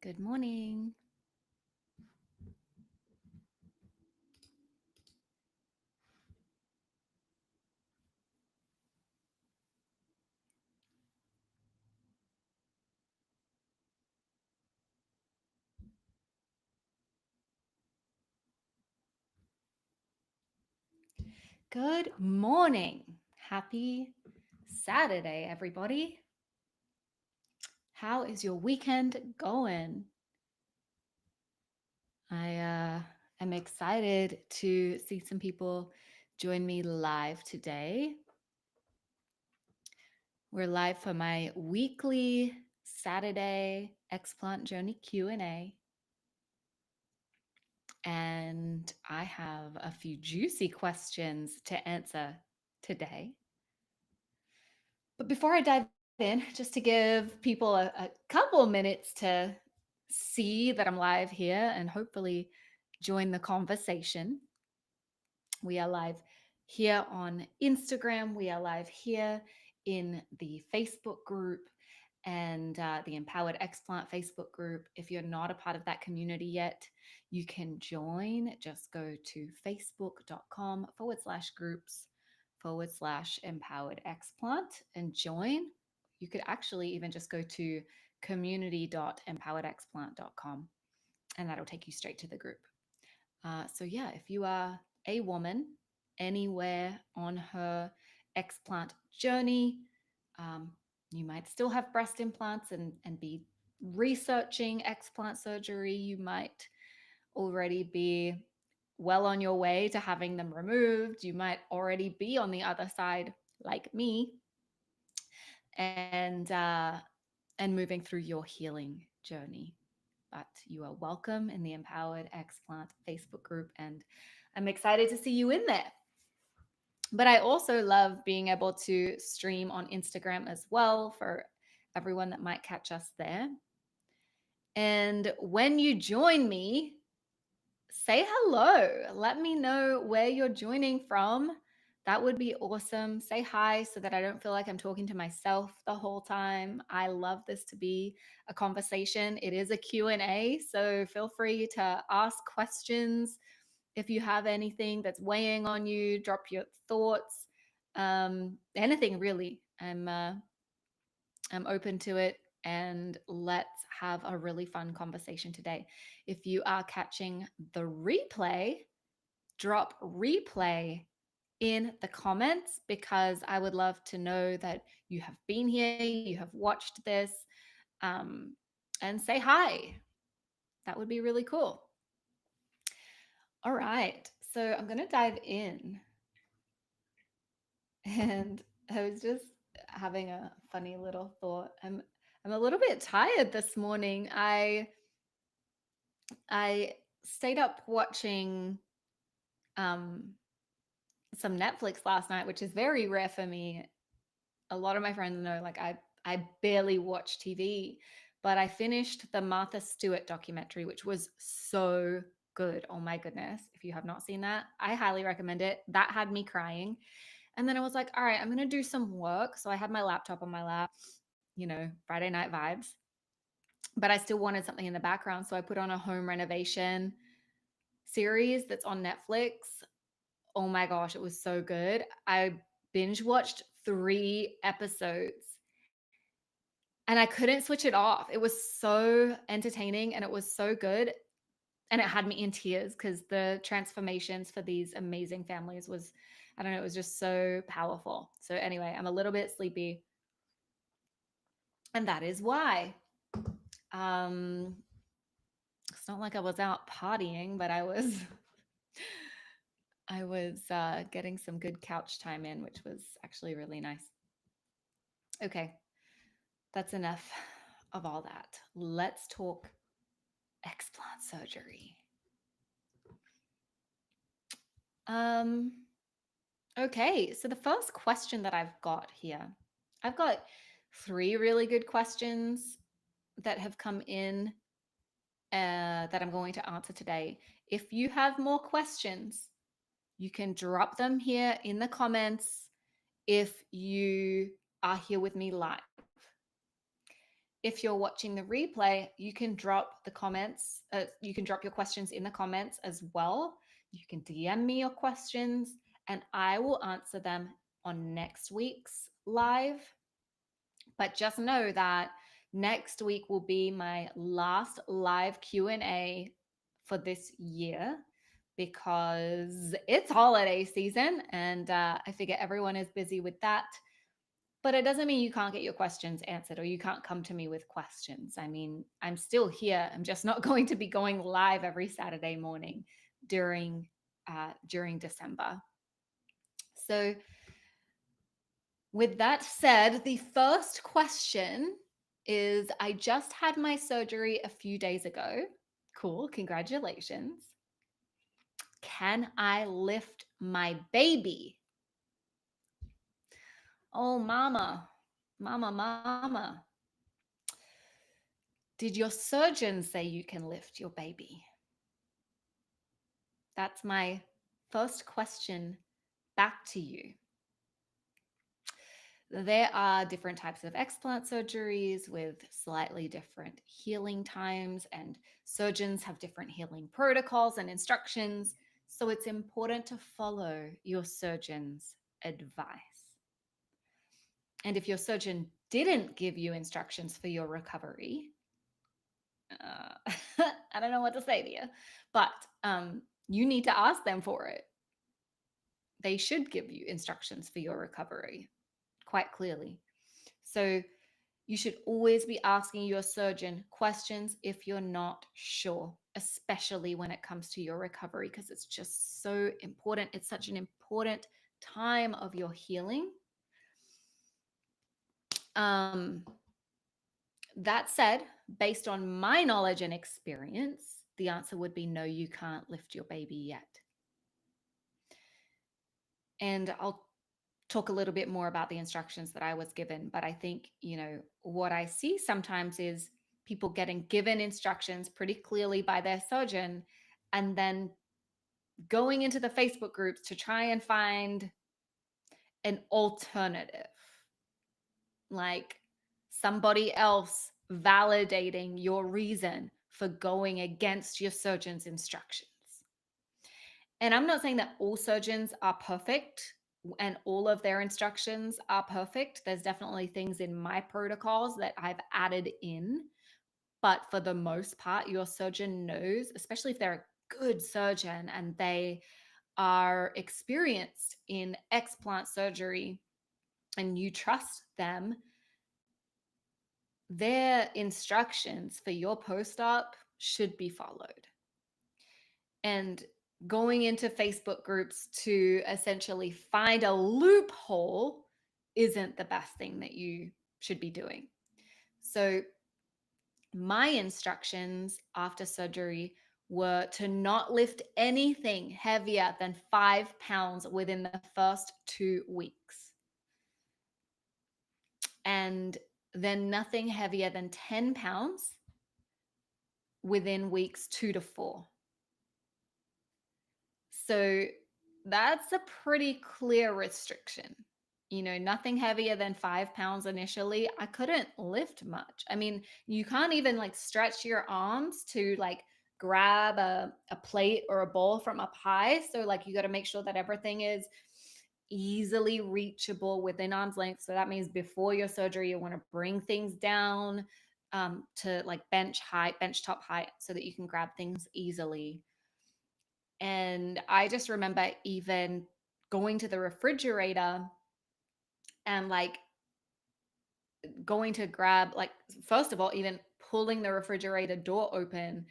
Good morning. Good morning. Happy Saturday, everybody. How is your weekend going? I am excited to see some people join me live today. We're live for my weekly Saturday Explant Journey Q&A. And I have a few juicy questions to answer today. But before I dive in, just to give people a couple minutes to see that I'm live here and hopefully join the conversation. We are live here on Instagram. We are live here in the Facebook group and the Empowered Explant Facebook group. If you're not a part of that community yet, you can join. Just go to facebook.com/groups/empowered explant and join. You could actually even just go to community.empoweredexplant.com and that'll take you straight to the group. So, yeah, if you are a woman anywhere on her explant journey, um, you might still have breast implants and be researching explant surgery. You might already be well on your way to having them removed. You might already be on the other side, like me, and uh, and moving through your healing journey. But you are welcome in the Empowered Explant Facebook group, and I'm excited to see you in there. But I also love being able to stream on Instagram as well for everyone that might catch us there. And when you join me, say hello. Let me know where you're joining from. That would be awesome. Say hi so that I don't feel like I'm talking to myself the whole time. I love this to be a conversation. It is a Q&A, so feel free to ask questions. If you have anything that's weighing on you, drop your thoughts. Anything really. I'm open to it, and let's have a really fun conversation today. If you are catching the replay, drop replay in the comments because I would love to know that you have been here, you have watched this, um, and say hi. That would be really cool. All right, so I'm going to dive in. And I was just having a funny little thought. I'm a little bit tired this morning. I stayed up watching um some Netflix last night, which is very rare for me. A lot of my friends know like I barely watch TV, but I finished the Martha Stewart documentary, which was so good. Oh my goodness. If you have not seen that, I highly recommend it. That had me crying. And then I was like, all right, I'm going to do some work. So I had my laptop on my lap, Friday night vibes, but I still wanted something in the background. So I put on a home renovation series that's on Netflix. Oh my gosh, it was so good. I binge watched 3 episodes and I couldn't switch it off. It was so entertaining and it was so good. And it had me in tears because the transformations for these amazing families was, I don't know, it was just so powerful. So, anyway, I'm a little bit sleepy. And that is why. Um, it's not like I was out partying, but I was getting some good couch time in, which was actually really nice. Okay, that's enough of all that. Let's talk explant surgery. Um, okay, so the first question that I've got 3 really good questions that have come in that I'm going to answer today. If you have more questions, you can drop them here in the comments if you are here with me live. if you're watching the replay, you can drop the comments. You can drop your questions in the comments as well. You can DM me your questions and I will answer them on next week's live. But just know that next week will be my last live Q&A for this year because it's holiday season and I figure everyone is busy with that. But it doesn't mean you can't get your questions answered or you can't come to me with questions. I mean, I'm still here. I'm just not going to be going live every Saturday morning during December. So, with that said, the first question is I just had my surgery a few days ago. Cool, congratulations. Can I lift my baby? Oh, mama, mama, mama. Did your surgeon say you can lift your baby? That's my first question back to you. There are different types of explant surgeries with slightly different healing times, and surgeons have different healing protocols and instructions. So it's important to follow your surgeon's advice. And if your surgeon didn't give you instructions for your recovery, I don't know what to say to you, but you need to ask them for it. They should give you instructions for your recovery quite clearly. So you should always be asking your surgeon questions if you're not sure, especially when it comes to your recovery, because it's just so important. It's such an important time of your healing. Um, that said, based on my knowledge and experience, the answer would be no, you can't lift your baby yet. And I'll talk a little bit more about the instructions that I was given. But I think, what I see sometimes is people getting given instructions pretty clearly by their surgeon and then going into the Facebook groups to try and find an alternative, like somebody else validating your reason for going against your surgeon's instructions. And I'm not saying that all surgeons are perfect and all of their instructions are perfect. There's definitely things in my protocols that I've added in. But for the most part, your surgeon knows, especially if they're a good surgeon and they are experienced in explant surgery and you trust them, their instructions for your post op should be followed. And going into Facebook groups to essentially find a loophole isn't the best thing that you should be doing. So, my instructions after surgery were to not lift anything heavier than 5 pounds within the first 2 weeks. And then nothing heavier than 10 pounds within weeks 2 to 4. So that's a pretty clear restriction. Nothing heavier than 5 pounds initially. I couldn't lift much. I mean, you can't even like stretch your arms to like grab a plate or a bowl from up high. So, like, you got to make sure that everything is easily reachable within arm's length. So, that means before your surgery, you want to bring things down to like bench height, bench top height, so that you can grab things easily. And I just remember even going to the refrigerator and like going to grab, like, first of all, even pulling the refrigerator door open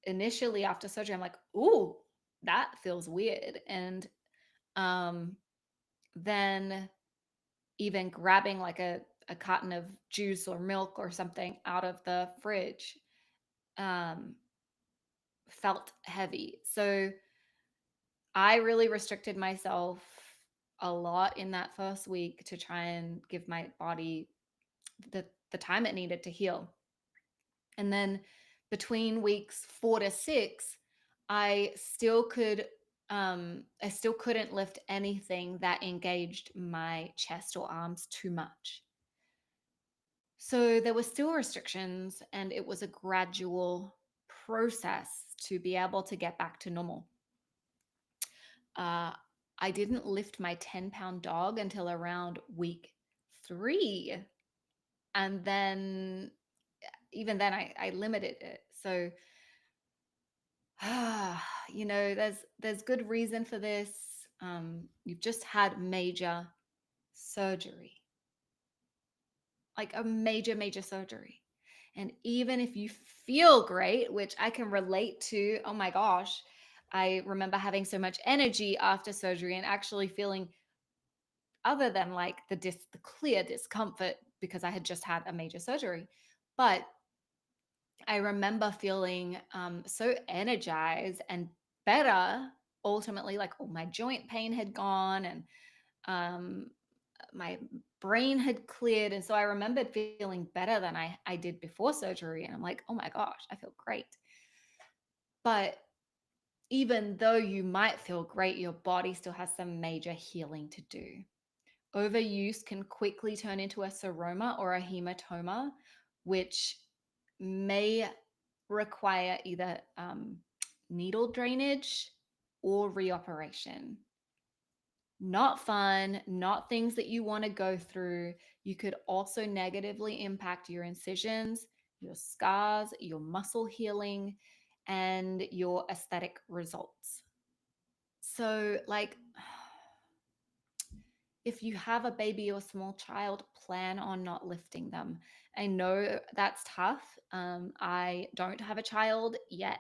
initially after surgery. I'm like, ooh, that feels weird. And um, then even grabbing like a carton of juice or milk or something out of the fridge um, felt heavy. So I really restricted myself a lot in that first week to try and give my body the time it needed to heal. And then between weeks 4 to 6, I still could I still couldn't lift anything that engaged my chest or arms too much. So there were still restrictions, and it was a gradual process to be able to get back to normal. Uh, I didn't lift my 10-pound dog until around week 3. And then, even then, I limited it. So, there's good reason for this. You've just had major surgery, like a major, major surgery. And even if you feel great, which I can relate to, oh my gosh, I remember having so much energy after surgery and actually feeling, other than like the clear discomfort because I had just had a major surgery. But I remember feeling so energized and better ultimately, like all my joint pain had gone, and um, my brain had cleared. And so I remembered feeling better than I did before surgery. And I'm like, oh my gosh, I feel great. But even though you might feel great, your body still has some major healing to do. Overuse can quickly turn into a seroma or a hematoma, which may require either needle drainage or reoperation. Not fun, not things that you want to go through. You could also negatively impact your incisions, your scars, your muscle healing, and your aesthetic results. So, like, if you have a baby or small child, plan on not lifting them. I know that's tough. I don't have a child yet.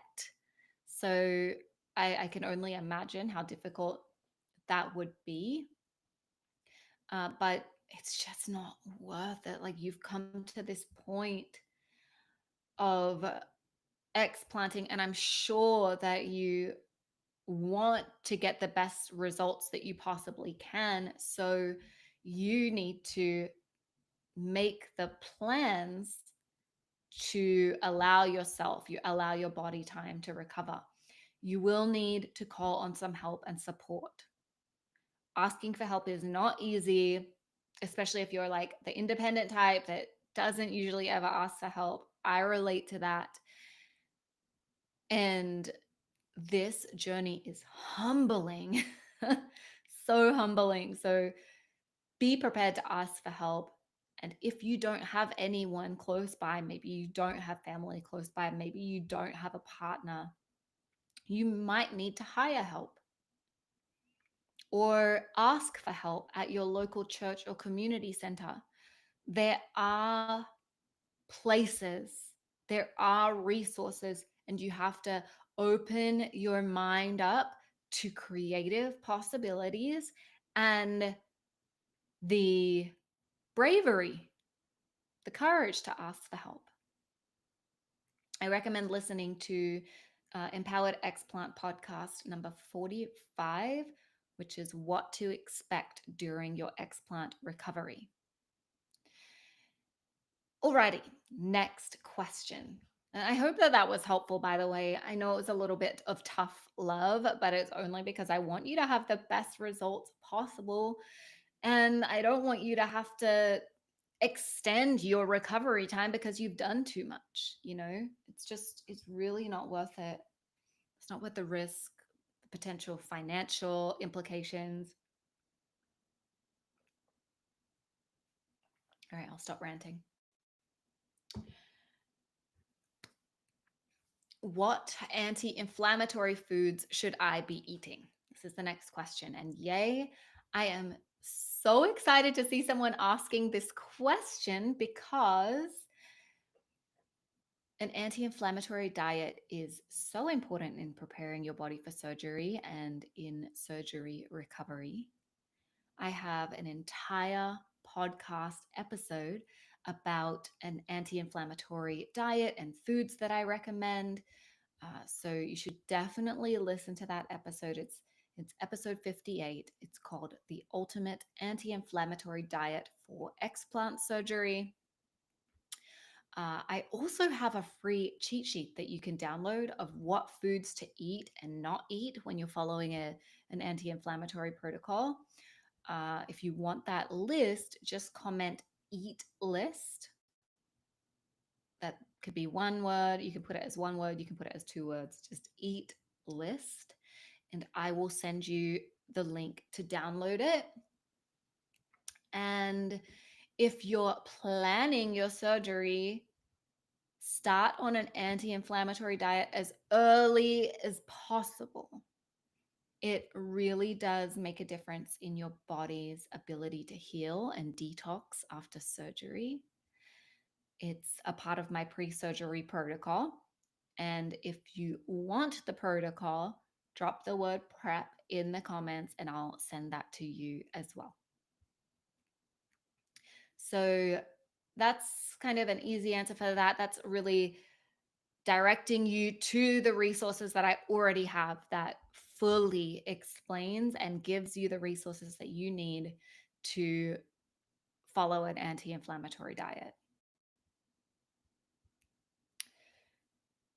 So I can only imagine how difficult that would be. But it's just not worth it. Like, you've come to this point of explanting, and I'm sure that you want to get the best results that you possibly can. So you need to make the plans to allow your body time to recover. You will need to call on some help and support. Asking for help is not easy, especially if you're like the independent type that doesn't usually ever ask for help. I relate to that. And this journey is humbling. So humbling. So be prepared to ask for help. And if you don't have anyone close by, maybe you don't have family close by, maybe you don't have a partner, you might need to hire help or ask for help at your local church or community center. There are places, there are resources, and you have to open your mind up to creative possibilities and the bravery, the courage to ask for help. I recommend listening to Empowered Explant podcast number 45, which is What to Expect During Your Explant Recovery. Alrighty, next question. And I hope that that was helpful, by the way. I know it was a little bit of tough love, but it's only because I want you to have the best results possible. And I don't want you to have to extend your recovery time because you've done too much. It's really not worth it. It's not worth the risk, the potential financial implications. All right, I'll stop ranting. What anti-inflammatory foods should I be eating? This is the next question. And yay, I am so excited to see someone asking this question because an anti-inflammatory diet is so important in preparing your body for surgery and in surgery recovery. I have an entire podcast episode about an anti-inflammatory diet and foods that I recommend. So you should definitely listen to that episode. It's episode 58. It's called The Ultimate Anti-Inflammatory Diet for Explant Surgery. I also have a free cheat sheet that you can download of what foods to eat and not eat when you're following an anti-inflammatory protocol. If you want that list, just comment "eat list" That could be one word. You can put it as one word. You can put it as two words. Just eat list. And I will send you the link to download it. And if you're planning your surgery, start on an anti inflammatory diet as early as possible. It really does make a difference in your body's ability to heal and detox after surgery. It's a part of my pre surgery protocol. And if you want the protocol, drop the word prep in the comments and I'll send that to you as well. So that's kind of an easy answer for that. That's really directing you to the resources that I already have that fully explains and gives you the resources that you need to follow an anti inflammatory diet.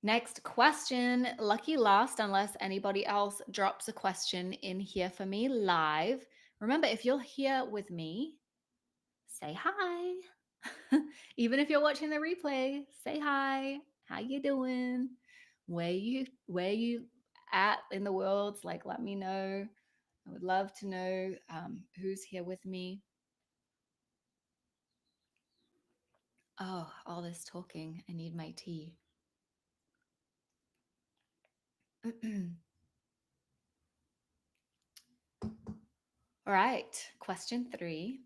Next question, lucky last, unless anybody else drops a question in here for me live. Remember, if you're here with me, say hi. Even if you're watching the replay, say hi. How you doing? Where you at in the world? Like, let me know. I would love to know who's here with me. Oh, all this talking. I need my tea. All right, question 3.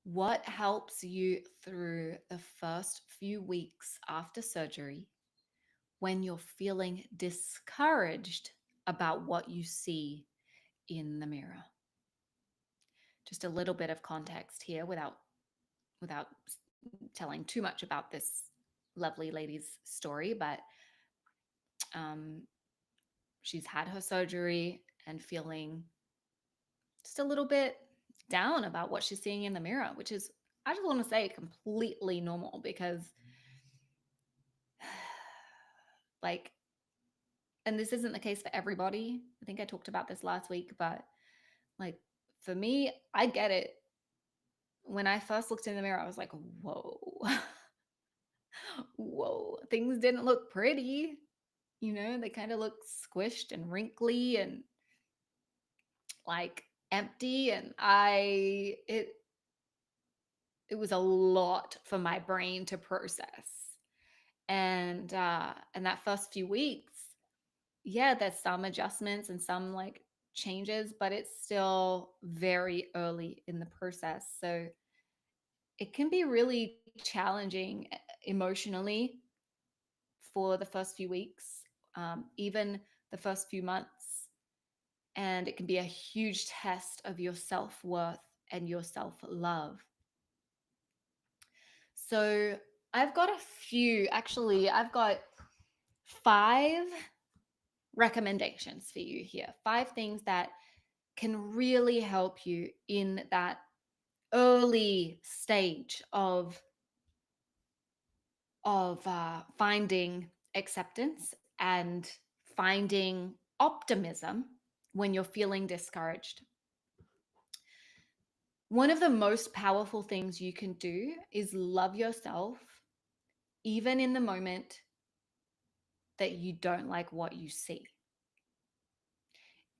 What helps you through the first few weeks after surgery when you're feeling discouraged about what you see in the mirror? Just a little bit of context here without telling too much about this lovely lady's story, but um, she's had her surgery and feeling just a little bit down about what she's seeing in the mirror, which is, I just want to say, completely normal because, like, and this isn't the case for everybody. I think I talked about this last week, but like for me, I get it. When I first looked in the mirror, I was like, whoa, whoa, things didn't look pretty. They kind of look squished and wrinkly and like empty. And it was a lot for my brain to process. And that first few weeks, yeah, there's some adjustments and some like changes, but it's still very early in the process. So it can be really challenging emotionally for the first few weeks, even the first few months. And it can be a huge test of your self worth and your self love. So I've got 5 recommendations for you here. 5 things that can really help you in that early stage of finding acceptance and finding optimism when you're feeling discouraged. One of the most powerful things you can do is love yourself, even in the moment that you don't like what you see.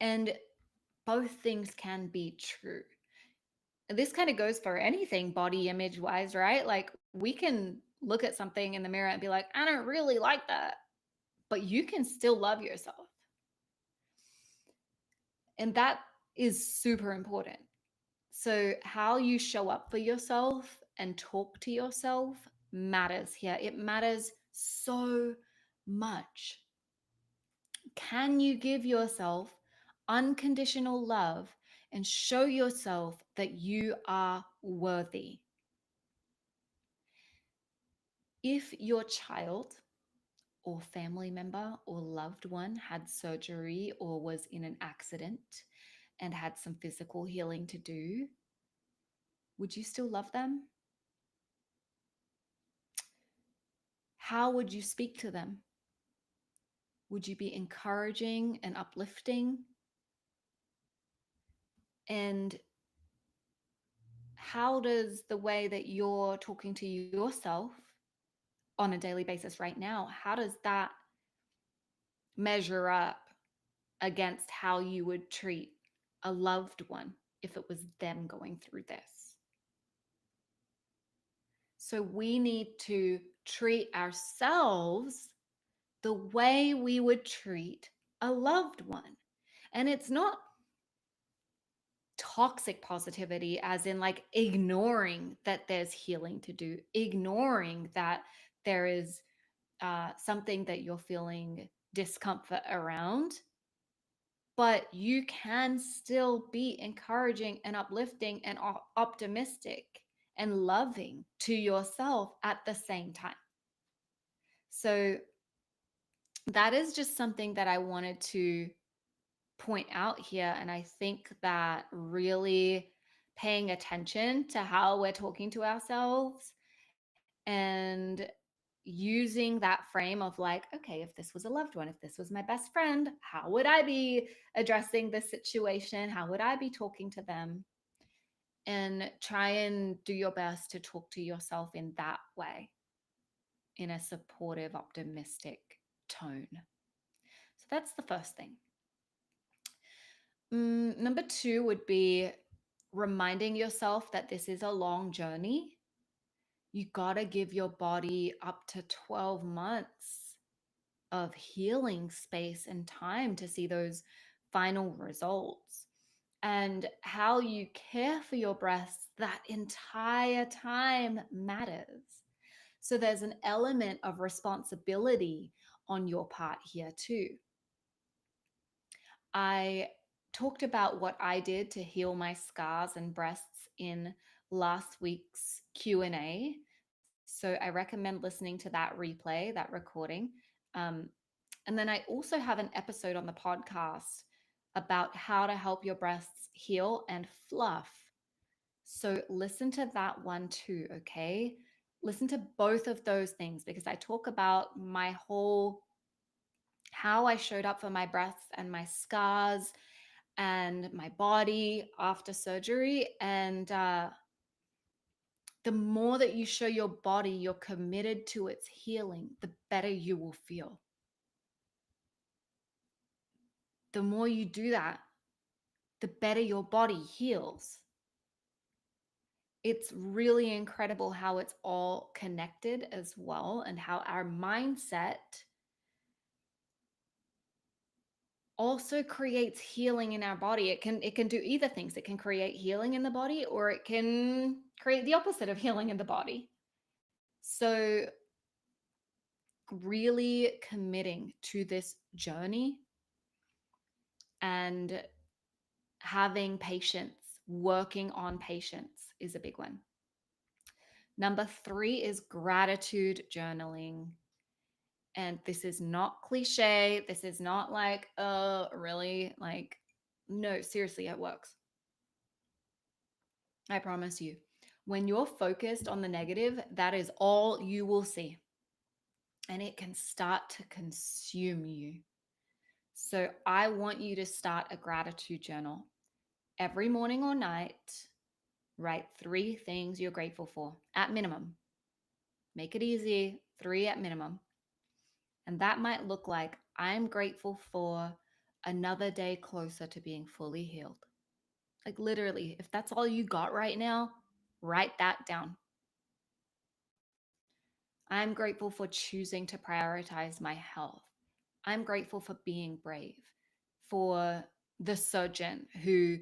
And both things can be true. This kind of goes for anything body image wise, right? Like we can look at something in the mirror and be like, I don't really like that, but you can still love yourself. And that is super important. So, how you show up for yourself and talk to yourself matters here. It matters so much. Can you give yourself unconditional love and show yourself that you are worthy? If your child or family member or loved one had surgery or was in an accident and had some physical healing to do, would you still love them? How would you speak to them? Would you be encouraging and uplifting? And how does the way that you're talking to yourself on a daily basis right now, how does that measure up against how you would treat a loved one if it was them going through this? So we need to treat ourselves the way we would treat a loved one. And it's not toxic positivity, as in like ignoring that there's healing to do, ignoring that there is something that you're feeling discomfort around, but you can still be encouraging and uplifting and optimistic and loving to yourself at the same time. So that is just something that I wanted to point out here. And I think that really paying attention to how we're talking to ourselves and using that frame of like, okay, if this was a loved one, if this was my best friend, how would I be addressing this situation? How would I be talking to them? And try and do your best to talk to yourself in that way, in a supportive, optimistic tone. So that's the first thing. Number two would be reminding yourself that this is a long journey. You got to give your body up to 12 months of healing space and time to see those final results. And how you care for your breasts that entire time matters. So there's an element of responsibility on your part here too. I talked about what I did to heal my scars and breasts in last week's Q&A. So I recommend listening to that replay, that recording. Um, and then I also have an episode on the podcast about how to help your breasts heal and fluff. So listen to that one too, okay? Listen to both of those things because I talk about my whole how I showed up for my breasts and my scars and my body after surgery. And the more that you show your body you're committed to its healing, the better you will feel. The more you do that, the better your body heals. It's really incredible how it's all connected as well, and how our mindset also creates healing in our body. It can do either things. It can create healing in the body, or it can create the opposite of healing in the body. So really committing to this journey and having patience, working on patience is a big one. Number three is gratitude journaling. And this is not cliche. This is not like, really? Like, no, seriously, it works. I promise you. When you're focused on the negative, that is all you will see. And it can start to consume you. So I want you to start a gratitude journal every morning or night. Write 3 things you're grateful for at minimum. Make it easy, 3 at minimum. And that might look like, I'm grateful for another day closer to being fully healed. Like literally, if that's all you got right now, write that down. I'm grateful for choosing to prioritize my health. I'm grateful for being brave, for the surgeon who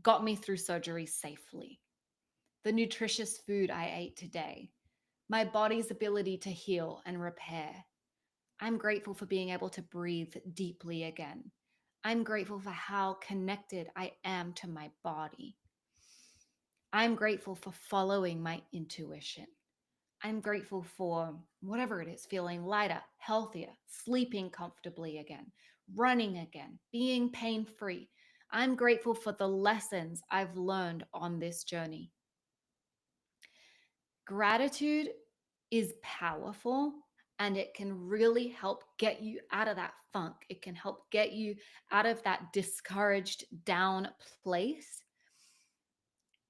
got me through surgery safely, the nutritious food I ate today, my body's ability to heal and repair. I'm grateful for being able to breathe deeply again. I'm grateful for how connected I am to my body. I'm grateful for following my intuition. I'm grateful for whatever it is, feeling lighter, healthier, sleeping comfortably again, running again, being pain free. I'm grateful for the lessons I've learned on this journey. Gratitude is powerful, and it can really help get you out of that funk. It can help get you out of that discouraged, down place.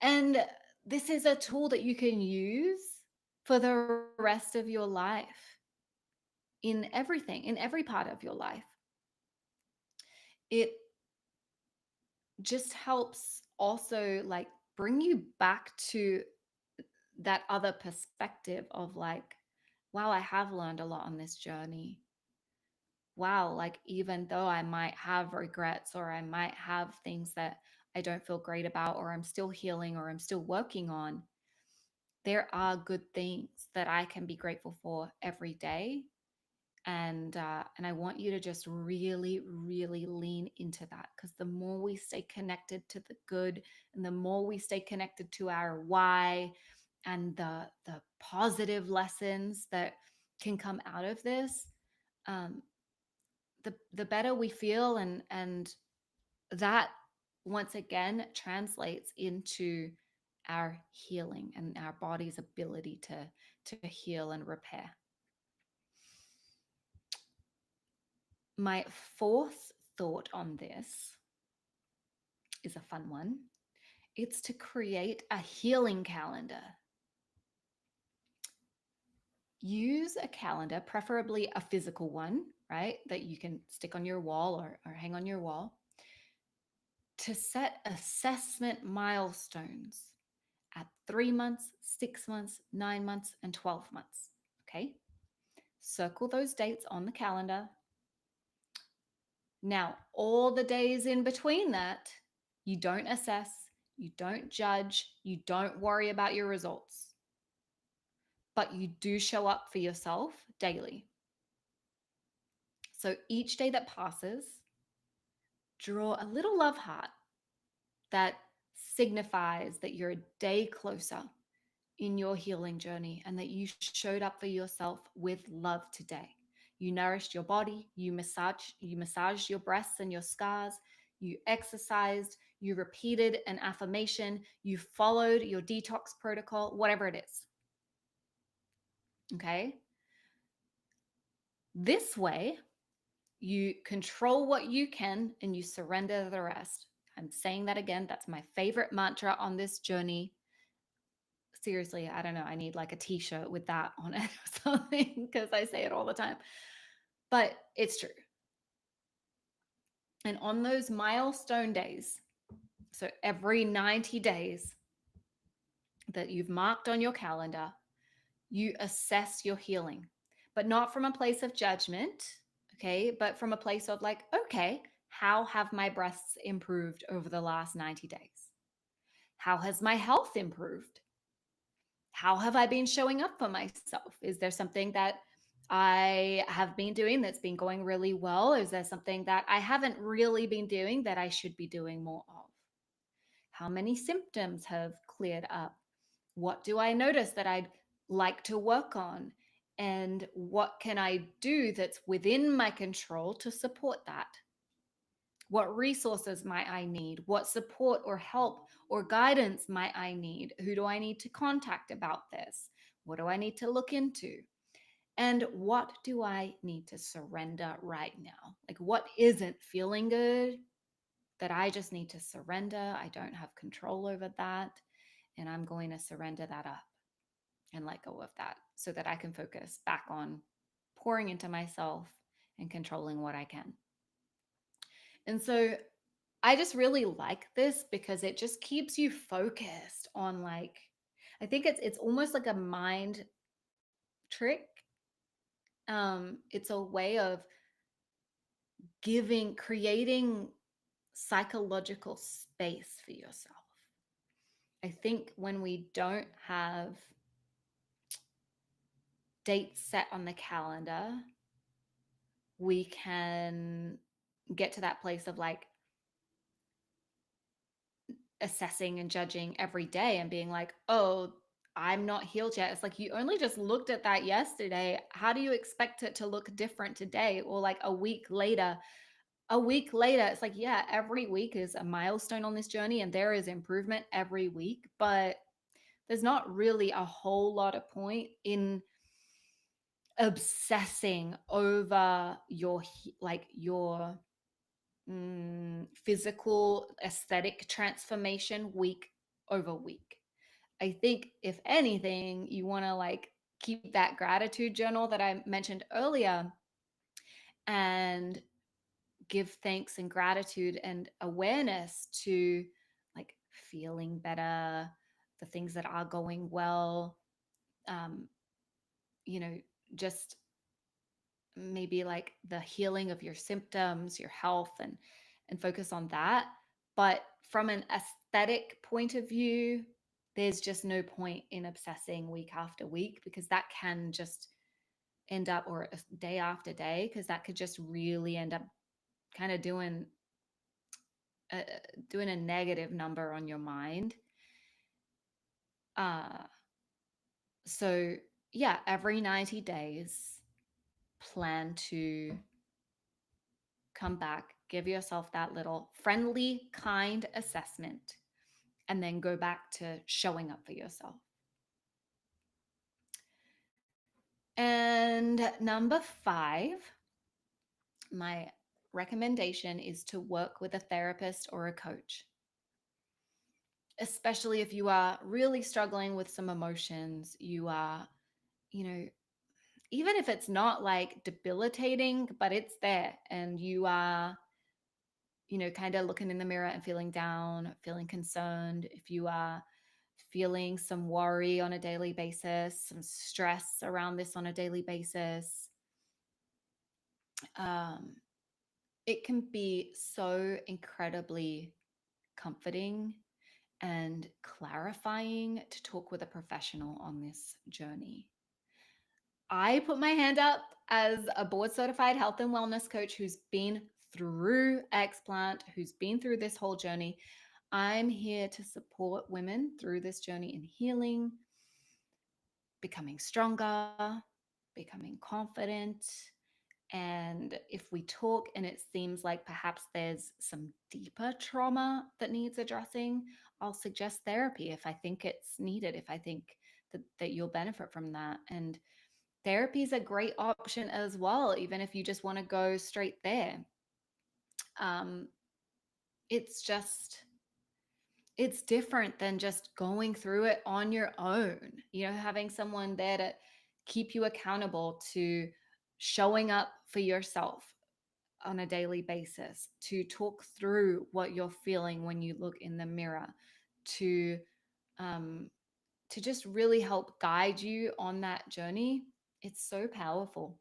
And this is a tool that you can use for the rest of your life, in everything, in every part of your life. It just helps also like bring you back to that other perspective of like, wow, I have learned a lot on this journey. Wow, like even though I might have regrets or I might have things that I don't feel great about, or I'm still healing, or I'm still working on, there are good things that I can be grateful for every day. And I want you to just really, really lean into that, because the more we stay connected to the good, and the more we stay connected to our why, and the positive lessons that can come out of this, um, the better we feel, and that once again translates into our healing and our body's ability to heal and repair. My fourth thought on this is a fun one. It's to create a healing calendar. Use a calendar, preferably a physical one, right? That you can stick on your wall, or hang on your wall, to set assessment milestones at 3 months, 6 months, 9 months, and 12 months. Okay. Circle those dates on the calendar. Now, all the days in between that, you don't assess, you don't judge, you don't worry about your results, but you do show up for yourself daily. So each day that passes, draw a little love heart that signifies that you're a day closer in your healing journey, and that you showed up for yourself with love today. You nourished your body, you massaged your breasts and your scars, you exercised, you repeated an affirmation, you followed your detox protocol, whatever it is. Okay? This way, you control what you can and you surrender the rest. I'm saying that again. That's my favorite mantra on this journey. Seriously, I don't know. I need like a t-shirt with that on it or something, because I say it all the time. But it's true. And on those milestone days, so every 90 days that you've marked on your calendar, you assess your healing, but not from a place of judgment, okay? But from a place of like, okay, how have my breasts improved over the last 90 days? How has my health improved? How have I been showing up for myself? Is there something that I have been doing that's been going really well? Is there something that I haven't really been doing that I should be doing more of? How many symptoms have cleared up? What do I notice that I'd like to work on? And what can I do that's within my control to support that? What resources might I need? What support or help or guidance might I need? Who do I need to contact about this? What do I need to look into? And what do I need to surrender right now? Like, what isn't feeling good that I just need to surrender? I don't have control over that. And I'm going to surrender that up and let go of that, so that I can focus back on pouring into myself and controlling what I can. And so I just really like this, because it just keeps you focused on like, I think it's almost like a mind trick. It's a way of creating psychological space for yourself. I think when we don't have dates set on the calendar, we can get to that place of like assessing and judging every day and being like, oh, I'm not healed yet. It's like, you only just looked at that yesterday. How do you expect it to look different today? Or like a week later? A week later, it's like, yeah, every week is a milestone on this journey, and there is improvement every week, but there's not really a whole lot of point in obsessing over your physical aesthetic transformation week over week. I think if anything, you want to like keep that gratitude journal that I mentioned earlier and give thanks and gratitude and awareness to like feeling better, the things that are going well, um, you know, just maybe like the healing of your symptoms, your health, and focus on that. But from an aesthetic point of view, there's just no point in obsessing week after week because that can just end up, or day after day, because that could just really end up kind of a, doing a negative number on your mind. Uh, so yeah, every 90 days, plan to come back, give yourself that little friendly, kind assessment, and then go back to showing up for yourself. And number 5, my recommendation is to work with a therapist or a coach, especially if you are really struggling with some emotions. You are, you know, even if it's not like debilitating, but it's there and you are, kind of looking in the mirror and feeling down, feeling concerned, if you are feeling some worry on a daily basis, some stress around this on a daily basis, um, it can be so incredibly comforting and clarifying to talk with a professional on this journey. I put my hand up as a board certified health and wellness coach who's been through Explant, who's been through this whole journey. I'm here to support women through this journey in healing, becoming stronger, becoming confident. And if we talk and it seems like perhaps there's some deeper trauma that needs addressing, I'll suggest therapy if I think it's needed, if I think that you'll benefit from that. And therapy is a great option as well, even if you just want to go straight there. Um, it's just it's different than just going through it on your own, having someone there to keep you accountable to showing up for yourself on a daily basis, to talk through what you're feeling when you look in the mirror, to um, to just really help guide you on that journey. It's so powerful.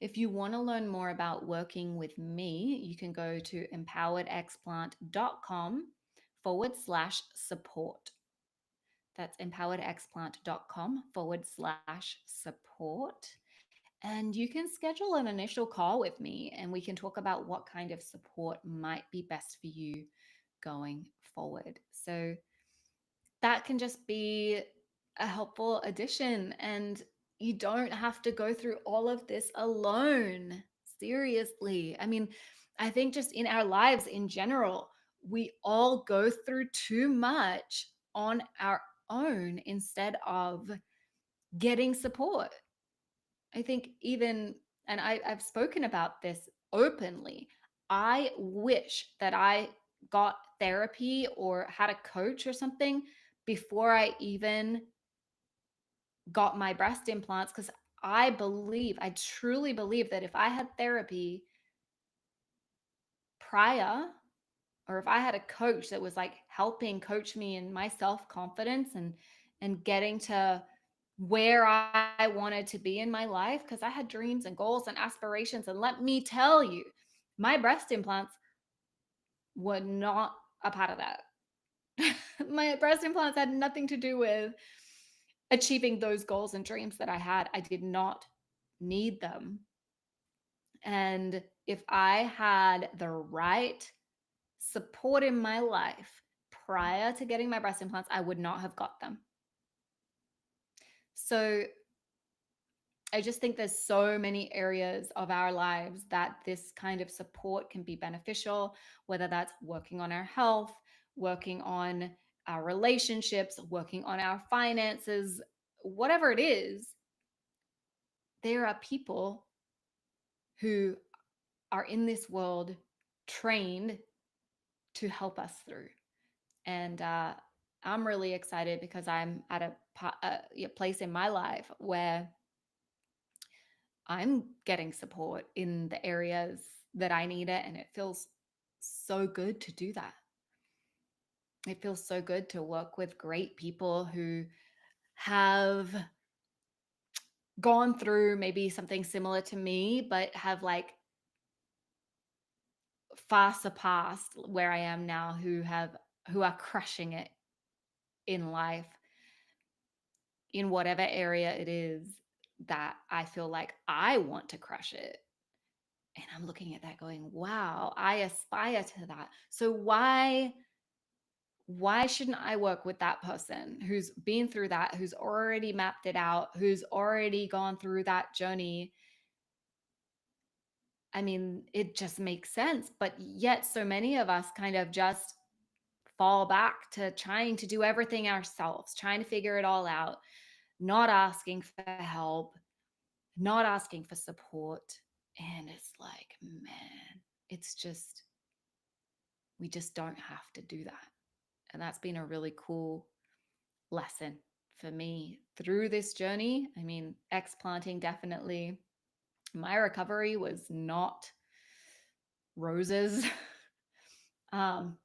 If you want to learn more about working with me, you can go to empoweredexplant.com/support. That's empoweredexplant.com/support. And you can schedule an initial call with me and we can talk about what kind of support might be best for you going forward. So that can just be a helpful addition. And you don't have to go through all of this alone. Seriously. I mean, I think just in our lives in general, we all go through too much on our own instead of getting support. I think even, and I've spoken about this openly, I wish that I got therapy or had a coach or something before I even got my breast implants, because I truly believe that if I had therapy prior, or if I had a coach that was like helping coach me in my self-confidence and getting to where I wanted to be in my life, because I had dreams and goals and aspirations. And let me tell you, my breast implants were not a part of that. My breast implants had nothing to do with achieving those goals and dreams that I had. I did not need them. And if I had the right support in my life prior to getting my breast implants, I would not have got them. So I just think there's so many areas of our lives that this kind of support can be beneficial, whether that's working on our health, working on our relationships, working on our finances, whatever it is. There are people who are in this world trained to help us through. And I'm really excited because I'm at a place in my life where I'm getting support in the areas that I need it. And it feels so good to do that. It feels so good to work with great people who have gone through maybe something similar to me, but have like far surpassed where I am now, who are crushing it in life in whatever area it is that I feel like I want to crush it. And I'm looking at that going, wow, I aspire to that. So why shouldn't I work with that person who's been through that, who's already mapped it out, who's already gone through that journey? I mean, it just makes sense. But yet, so many of us kind of just fall back to trying to do everything ourselves, trying to figure it all out, not asking for help, not asking for support. And it's like, man, it's just, we just don't have to do that. And that's been a really cool lesson for me through this journey. I mean, explanting definitely, my recovery was not roses. um,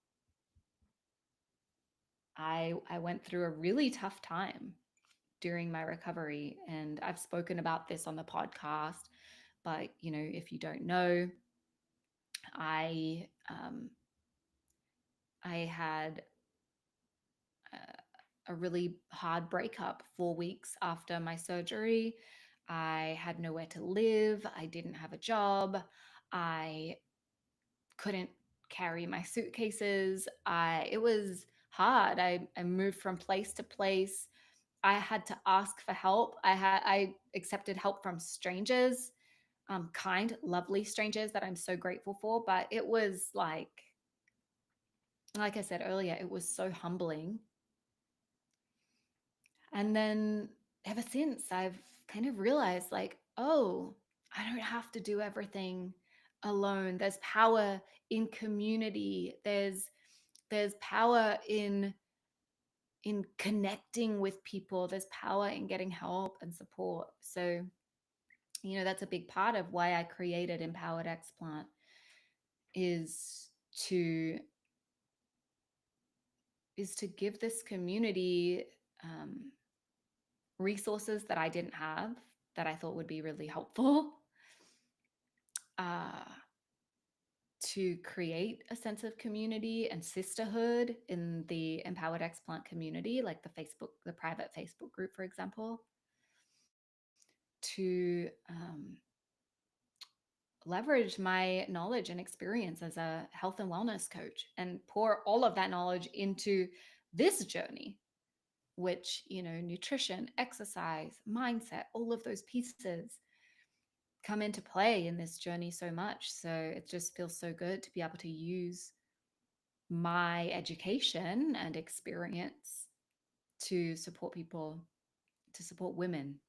I went through a really tough time during my recovery, and I've spoken about this on the podcast. But if you don't know, I I had a really hard breakup 4 weeks after my surgery. I had nowhere to live. I didn't have a job. I couldn't carry my suitcases. It was hard. I moved from place to place. I had to ask for help. I accepted help from strangers, kind, lovely strangers that I'm so grateful for. But it was like I said earlier, it was so humbling. And then ever since, I've kind of realized like, oh, I don't have to do everything alone. There's power in community. There's power in connecting with people. There's power in getting help and support. So, that's a big part of why I created Empowered Explant, is to give this community um, resources that I didn't have, that I thought would be really helpful, uh, to create a sense of community and sisterhood in the Empowered Explant community, like the private Facebook group, for example, to leverage my knowledge and experience as a health and wellness coach and pour all of that knowledge into this journey, which, nutrition, exercise, mindset, all of those pieces come into play in this journey so much. So it just feels so good to be able to use my education and experience to support people, to support women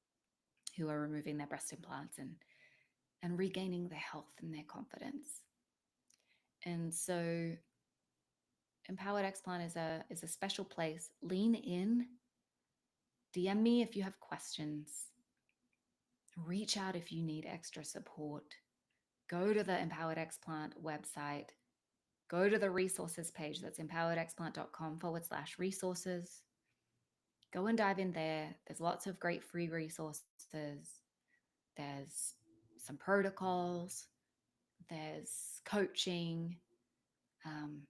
who are removing their breast implants and regaining their health and their confidence. And so Empowered Explant is a special place. Lean in, DM me if you have questions, reach out if you need extra support. Go to the Empowered Explant website, go to the resources page. That's empoweredexplant.com/resources. Go and dive in there. There's lots of great free resources. There's some protocols, there's coaching. Um,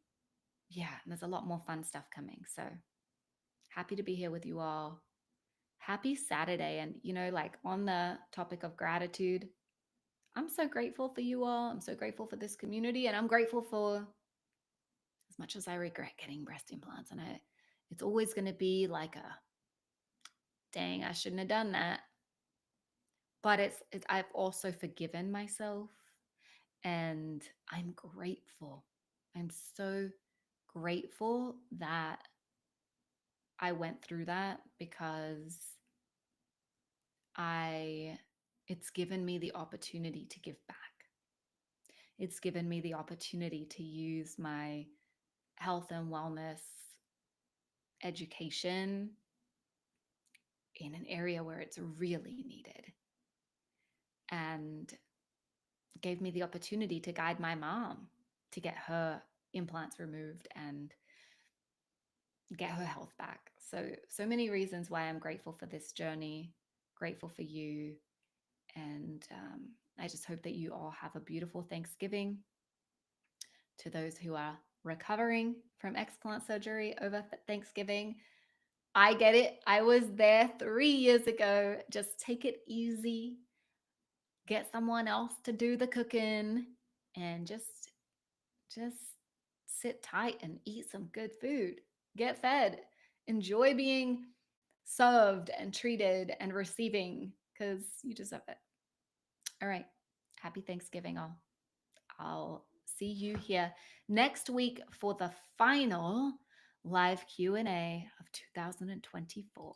yeah, and there's a lot more fun stuff coming. So happy to be here with you all. Happy Saturday. And, like on the topic of gratitude, I'm so grateful for you all. I'm so grateful for this community. And I'm grateful for, as much as I regret getting breast implants, and it's always going to be like a, dang, I shouldn't have done that. But I've also forgiven myself, and I'm grateful. I'm so grateful that I went through that, because I it's given me the opportunity to give back. It's given me the opportunity to use my health and wellness education in an area where it's really needed, and gave me the opportunity to guide my mom to get her implants removed and get her health back. So many reasons why I'm grateful for this journey, grateful for you. And I just hope that you all have a beautiful Thanksgiving. To those who are recovering from explant surgery over Thanksgiving, I get it. I was there 3 years ago. Just take it easy, get someone else to do the cooking, and just sit tight and eat some good food. Get fed. Enjoy being served and treated and receiving, because you deserve it. All right. Happy Thanksgiving, all. I'll see you here next week for the final live Q&A of 2024.